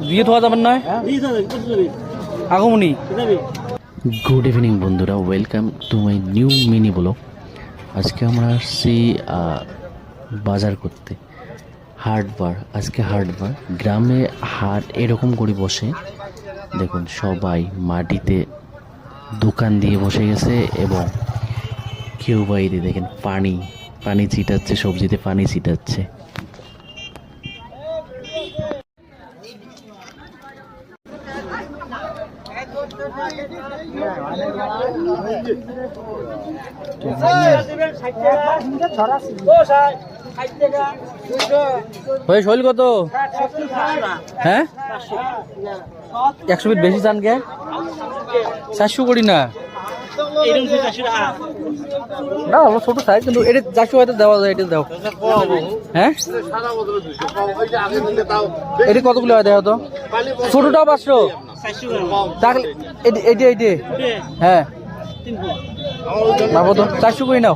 দিয়ে থোয়া যাবেন নয় আগমনি। গুড ইভিনিং বন্ধুরা, welcome to my new mini blog. আজকে আমরা আসছি বাজার করতে, হাটবার। আজকে হাটবার, গ্রামে হাট এরকম করে বসে। দেখুন সবাই মাটিতে দোকান দিয়ে বসে গেছে এবং কেউ বাইরে দেখেন পানি ছিটাচ্ছে, সবজিতে পানি ছিটাচ্ছে। শৈল কত? হ্যাঁ 100 ফিট বেশি চান কে? 400 করি না না, আমার ছোট সাইজ, কিন্তু এটা 400 হয়তো দেওয়া যায়। এটা দাও। হ্যাঁ এটা কতগুলো হয় দেখো তো? ছোটটাও 500 তাহলে এটি হ্যাঁ মাপো তো। 400 করি নাও,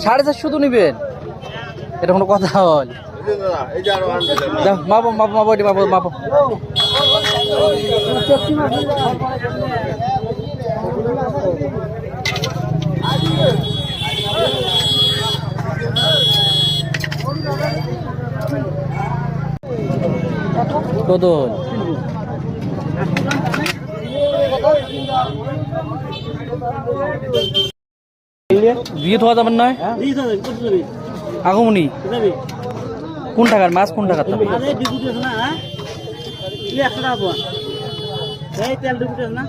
450 তো নিবেন। এটা কোনো কথা হল? মাপো মাপো মাপো, এটি মাপো মাপো। কত? দিয়ে থোয়া যাবেন নয় আগমনি। কোন টাকার মাছ? কোন টাকার?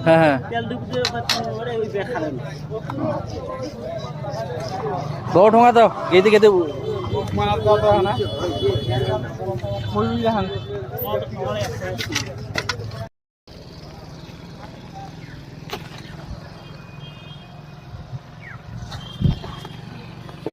হ্যাঁ হ্যাঁ বড় ঠোঙা দাও, গেতে গেতে